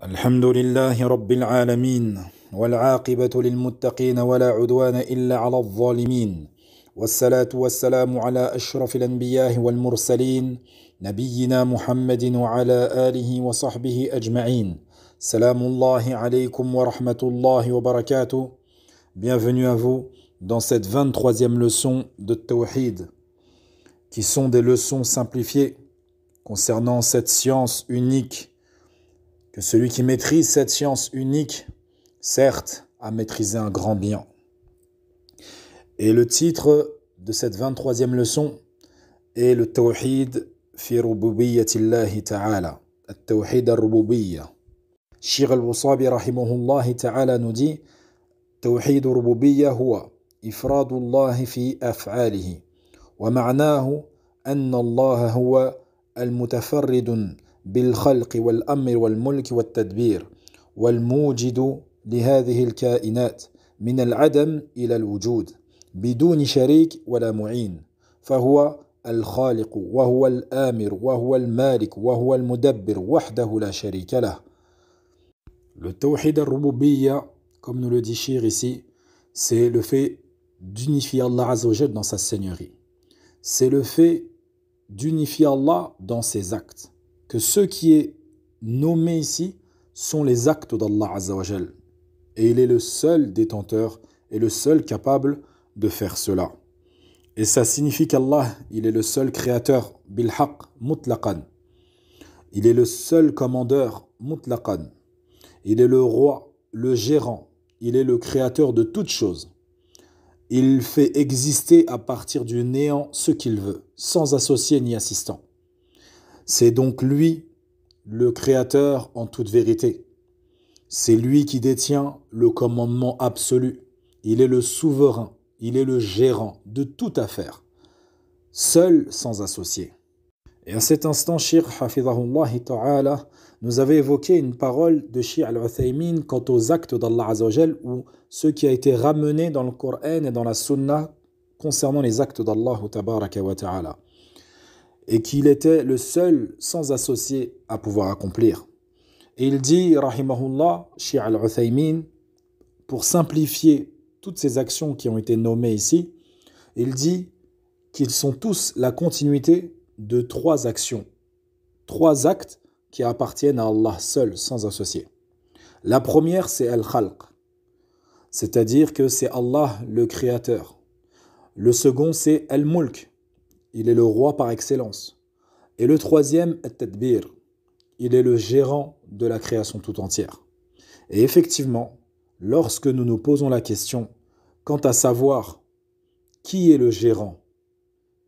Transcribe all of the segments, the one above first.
الحمد لله رب العالمين والعاقبة للمتقين ولا عدوان إلا على الظالمين والصلاة والسلام على أشرف الأنبياء والمرسلين نبينا محمد وعلى آله وصحبه أجمعين سلام الله عليكم ورحمة الله وبركاته. Bienvenue à vous dans cette 23e leçon de Tawhid qui sont des leçons simplifiées concernant cette science unique que celui qui maîtrise cette science unique, certes, a maîtrisé un grand bien. Et le titre de cette 23e leçon est le Tawhid fi rububiyyatillahi ta'ala. Al-Tawhid al-Rububiyya. Shir al-Wasabi rahimahullahi ta'ala nous dit Tawhid al-Rububiyya huwa ifradullahi fi af'alihi wa ma'nahu anna Allah huwa al-mutafarridun بالخلق والأمر والملك والتدبير والموجد لهذه الكائنات من العدم إلى الوجود بدون شريك ولا معين فهو الخالق وهو الآمر وهو المالك وهو المدبر وحده لا شريك له. Le Tawhid al-Rububiyya, comme nous le dit Shir ici, c'est le fait d'unifier Allah Azza wa Jal dans sa seigneurie. C'est le fait d'unifier Allah dans ses actes. Que ce qui est nommé ici sont les actes d'Allah Azza wa Jal. Et il est le seul détenteur et le seul capable de faire cela. Et ça signifie qu'Allah, il est le seul créateur, bilhaq, mutlaqan. Il est le seul commandeur, mutlaqan. Il est le roi, le gérant. Il est le créateur de toutes choses. Il fait exister à partir du néant ce qu'il veut, sans associé ni assistant. C'est donc lui, le créateur en toute vérité. C'est lui qui détient le commandement absolu. Il est le souverain, il est le gérant de toute affaire, seul sans associé. Et à cet instant, Shir Hafidhahullah Ta'ala nous avait évoqué une parole de Shir al-Uthaymin quant aux actes d'Allah Azza wa Jal ou ce qui a été ramené dans le Coran et dans la Sunna concernant les actes d'Allah Tabaraka wa Ta'ala. Et qu'il était le seul sans associé à pouvoir accomplir. Et il dit, rahimahullah, Shir al-Uthaymin, pour simplifier toutes ces actions qui ont été nommées ici, il dit qu'ils sont tous la continuité de trois actions, trois actes qui appartiennent à Allah seul, sans associé. La première, c'est al-Khalq, c'est-à-dire que c'est Allah le créateur. Le second, c'est al-Mulk. Il est le roi par excellence. Et le troisième, At-Tadbir. Il est le gérant de la création tout entière. Et effectivement, lorsque nous nous posons la question quant à savoir qui est le gérant,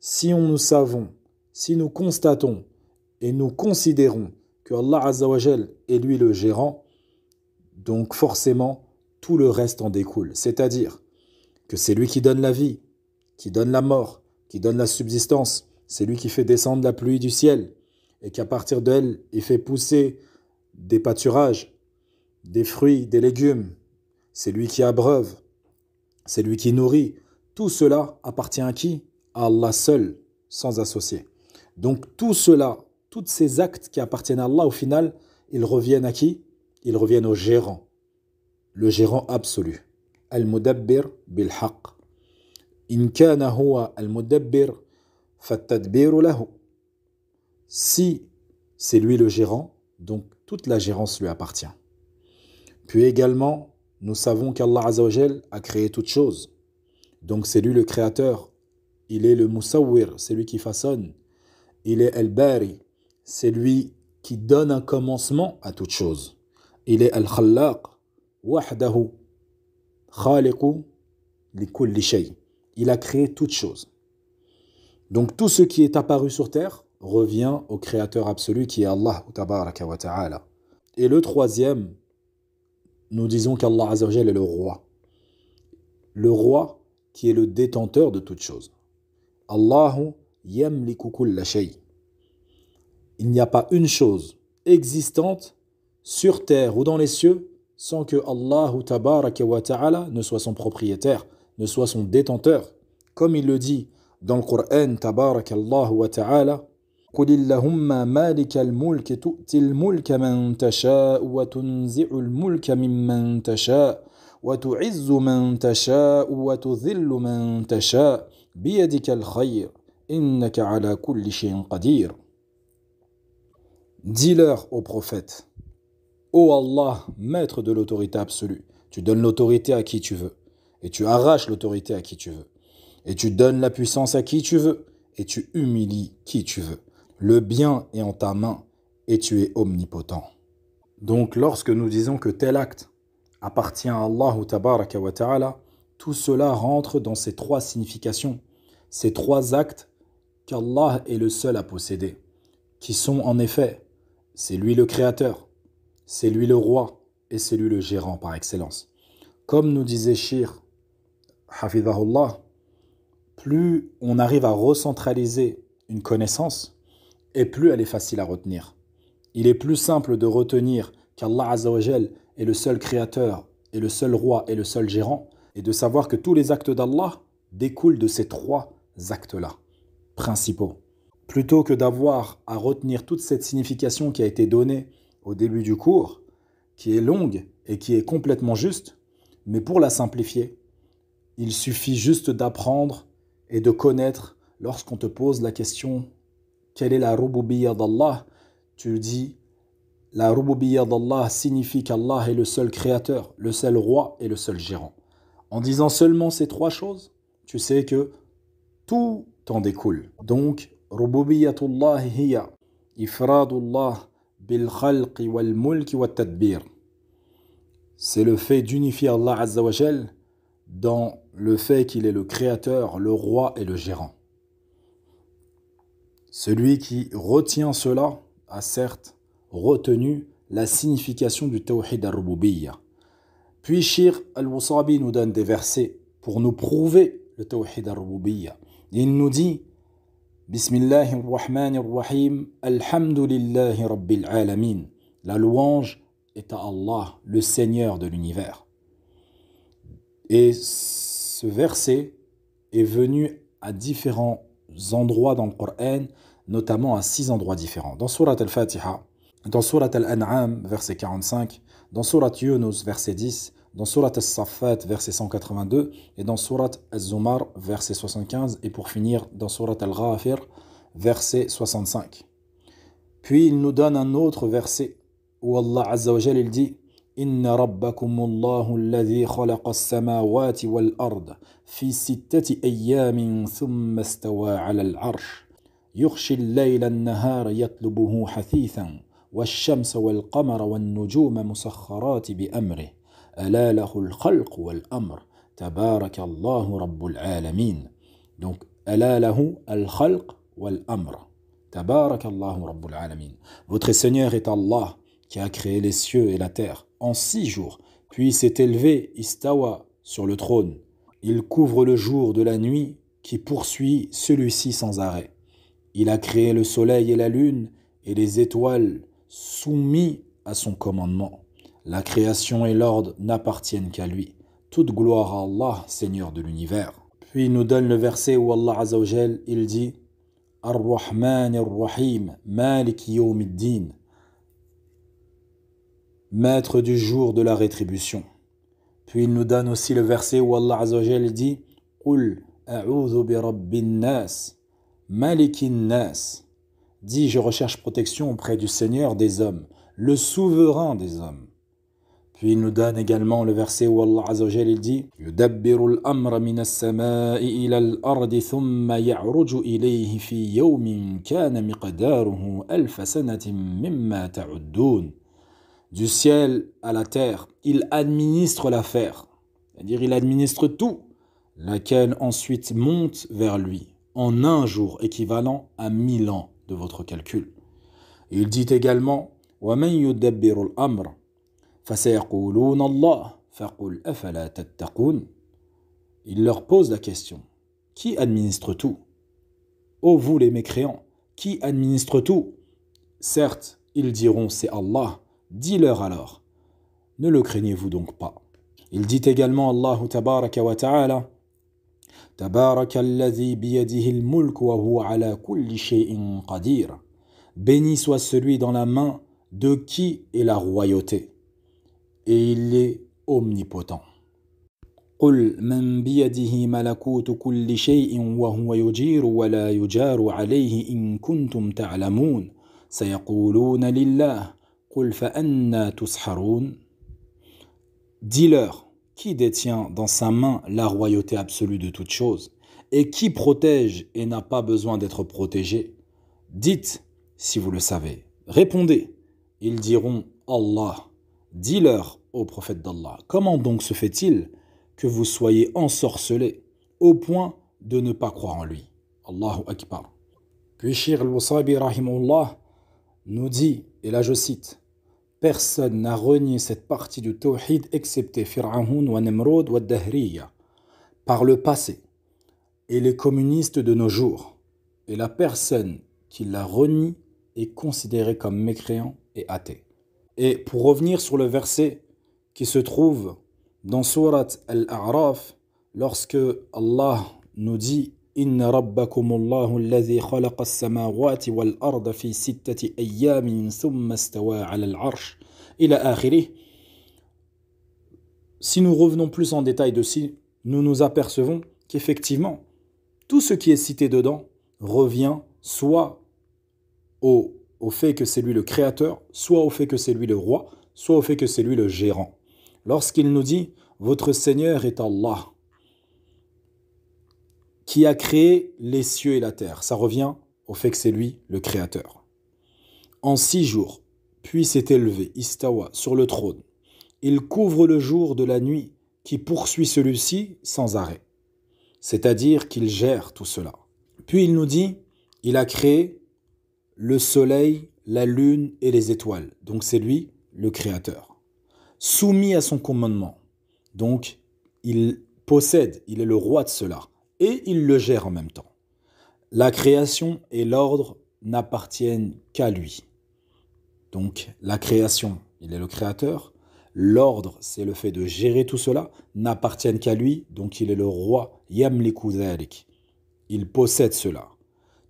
si nous savons, si nous constatons et nous considérons que Allah Azza wa Jal est lui le gérant, donc forcément tout le reste en découle. C'est-à-dire que c'est lui qui donne la vie, qui donne la mort, qui donne la subsistance, c'est lui qui fait descendre la pluie du ciel et qu'à partir d'elle, il fait pousser des pâturages, des fruits, des légumes. C'est lui qui abreuve, c'est lui qui nourrit. Tout cela appartient à qui? À Allah seul, sans associé. Donc tout cela, tous ces actes qui appartiennent à Allah, au final, ils reviennent à qui? Ils reviennent au gérant, le gérant absolu. Al-Mudabbir bil-Haq. In kana huwa al-mudabbir fattadbiru lahu. Si c'est lui le gérant, donc toute la gérance lui appartient. Puis également, nous savons qu'Allah Azza wa Jal a créé toutes choses. Donc c'est lui le créateur. Il est le Musawwir, c'est lui qui façonne. Il est Al-Bari, c'est lui qui donne un commencement à toute chose. Il est Al-Khallaq, wahdahu, khaliqu li kulli shay. Il a créé toutes choses. Donc tout ce qui est apparu sur terre revient au créateur absolu qui est Allah Tabaraka wa Ta'ala. Et le troisième, nous disons qu'Allah Azza wa Jal est le roi. Le roi qui est le détenteur de toutes choses. Allahu yamliku kulla shay. Il n'y a pas une chose existante sur terre ou dans les cieux sans que Allah Tabaraka wa Ta'ala ne soit son propriétaire, ne soit son détenteur. Comme il le dit dans le Coran, Tabarakallahu wa Ta'ala, قل اللهم مالك الملك تؤتي الملك من تشاء وتنزع الملك ممن تشاء وتعز من تشاء وتذل من تشاء بيدك الخير إنك على كل شيء قدير. Dis-leur au prophète: Ô Allah, maître de l'autorité absolue, tu donnes l'autorité à qui tu veux, et tu arraches l'autorité à qui tu veux, et tu donnes la puissance à qui tu veux, et tu humilies qui tu veux. Le bien est en ta main, et tu es omnipotent. Donc lorsque nous disons que tel acte appartient à Allah tabaraka wa ta'ala, tout cela rentre dans ces trois significations, ces trois actes qu'Allah est le seul à posséder, qui sont en effet, c'est lui le créateur, c'est lui le roi et c'est lui le gérant par excellence. Comme nous disait Shir, Hafidhahullah, plus on arrive à recentraliser une connaissance, et plus elle est facile à retenir. Il est plus simple de retenir qu'Allah Azza wa Jal est le seul créateur, et le seul roi et le seul gérant, et de savoir que tous les actes d'Allah découlent de ces trois actes-là, principaux. Plutôt que d'avoir à retenir toute cette signification qui a été donnée au début du cours, qui est longue et qui est complètement juste, mais pour la simplifier, il suffit juste d'apprendre et de connaître lorsqu'on te pose la question « Quelle est la rububiyya d'Allah ?» Tu dis « La rububiyya d'Allah signifie qu'Allah est le seul créateur, le seul roi et le seul gérant. » En disant seulement ces trois choses, tu sais que tout en découle. Donc, Rububiyyatullah hiya ifradullah bil khalqi wal mulki wat tadbir. C'est le fait d'unifier Allah Azza wa Jal dans le fait qu'il est le créateur, le roi et le gérant. Celui qui retient cela a certes retenu la signification du tawhid al-rububiyya. Puis Shir al-Wasabi nous donne des versets pour nous prouver le tawhid al-rububiyya. Il nous dit Bismillahirrahmanirrahim, Alhamdulillahi Rabbil Alamin. La louange est à Allah, le Seigneur de l'univers. Et ce verset est venu à différents endroits dans le Coran, notamment à 6 endroits différents. Dans Surat al-Fatiha, dans Surat al-An'am, verset 45, dans Surat Yunus, verset 10, dans Surat al-Saffat, verset 182, et dans Surat al-Zumar, verset 75, et pour finir, dans Surat al-Ghafir, verset 65. Puis il nous donne un autre verset où Allah Azza wa Jal il dit Inna rabbakumullahu alladhi khalaqa as-samawati wal ard fi sittati ayyamin thumma istawa 'ala al-'arsh yughshi al-layla an-nahara yatlubuhu hathithan wash-shamsa wal-qamara wan-nujuma musakharati bi amrihi ala lahu al-khalq wal-amr tabarakallahu rabbul 'alamin. Donc ala lahu al-khalq wal-amr tabarakallahu rabbul 'alamin. Votre Seigneur est Allah qui a créé les cieux et la terre en 6 jours, puis s'est élevé, istawa, sur le trône. Il couvre le jour de la nuit qui poursuit celui-ci sans arrêt. Il a créé le soleil et la lune et les étoiles soumis à son commandement. La création et l'ordre n'appartiennent qu'à lui. Toute gloire à Allah, Seigneur de l'univers. Puis il nous donne le verset où Allah Azza wa Jal, il dit Ar-Rahman Ar-Rahim, Malik Yawmiddin, maître du jour de la rétribution. Puis il nous donne aussi le verset où Allah Azza wa Jal dit Qul a'udhu bi rabbin nas, malikin nas. Dis, je recherche protection auprès du Seigneur des hommes, le souverain des hommes. Puis il nous donne également le verset où Allah Azza wa Jal il dit Yudabbiru al-amra min as-sama'i ila al-ardi thumma ya'ruju ilayhi fi yawmin kana miqdaruhu alf sanatin mimma ta'uddun. Du ciel à la terre, il administre l'affaire, c'est-à-dire il administre tout, laquelle ensuite monte vers lui en un jour équivalent à 1000 ans de votre calcul. Il dit également وَمَنْ يُدَبِّرُ الْأَمْرَ فَسَيَقُولُونَ اللَّهُ فَقُلْ أَفَلَا تَتَّقُونَ. Il leur pose la question, qui administre tout? Ô vous les mécréants, qui administre tout? Certes, ils diront c'est Allah. Dis-leur alors, ne le craignez-vous donc pas? Il dit également Allah tabaraka wa ta'ala Tabaraka alladhi biyadihi al-mulk wa huwa ala kulli shay'in qadir. Béni soit celui dans la main de qui est la royauté, et il est omnipotent. قل من بيده ملكوت كل شيء وهو يجير ولا يجار عليه إن كنتم تعلمون سيقولون لله قل فأنى تسحرون. Dis-leur, qui détient dans sa main la royauté absolue de toutes choses, et qui protège et n'a pas besoin d'être protégé? Dites, si vous le savez. Répondez. Ils diront Allah. Dis-leur, ô prophète d'Allah, comment donc se fait-il que vous soyez ensorcelés au point de ne pas croire en lui? Allahu Akbar. Puis Cheikh al-Wasabi rahimahullah nous dit, et là je cite, personne n'a renié cette partie du tawhid excepté Fir'aun wa Namrud wa Dahriya par le passé et les communistes de nos jours, et la personne qui la renie est considérée comme mécréant et athée. Et pour revenir sur le verset qui se trouve dans Surat Al-A'raf, lorsque Allah nous dit Inna rabbakumullahu alladhi khalaqa as-samawati wal arda fi sittati ayyamin thumma istawa 'ala al-'arsh ila akhirih. Si nous revenons plus en détail dessus, nous nous apercevons qu'effectivement, tout ce qui est cité dedans revient soit au fait que c'est lui le créateur, soit au fait que c'est lui le roi, soit au fait que c'est lui le gérant. Lorsqu'il nous dit « Votre Seigneur est Allah, qui a créé les cieux et la terre », ça revient au fait que c'est lui le créateur. En 6 jours, puis s'est élevé, istawa, sur le trône. Il couvre le jour de la nuit qui poursuit celui-ci sans arrêt. C'est-à-dire qu'il gère tout cela. Puis il nous dit « Il a créé le soleil, la lune et les étoiles ». Donc c'est lui le créateur. Soumis à son commandement. Donc, il possède, il est le roi de cela. Et il le gère en même temps. La création et l'ordre n'appartiennent qu'à lui. Donc, la création, il est le créateur. L'ordre, c'est le fait de gérer tout cela, n'appartiennent qu'à lui. Donc, il est le roi. Yamliku dhalik. Il possède cela.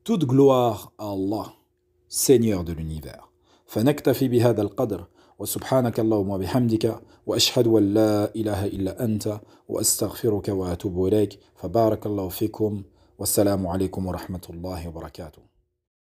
Toute gloire à Allah, Seigneur de l'univers. فنكتفي بهذا القدر وسبحانك اللهم وبحمدك وأشهد أن لا إله إلا أنت وأستغفرك وأتوب إليك فبارك الله فيكم والسلام عليكم ورحمة الله وبركاته.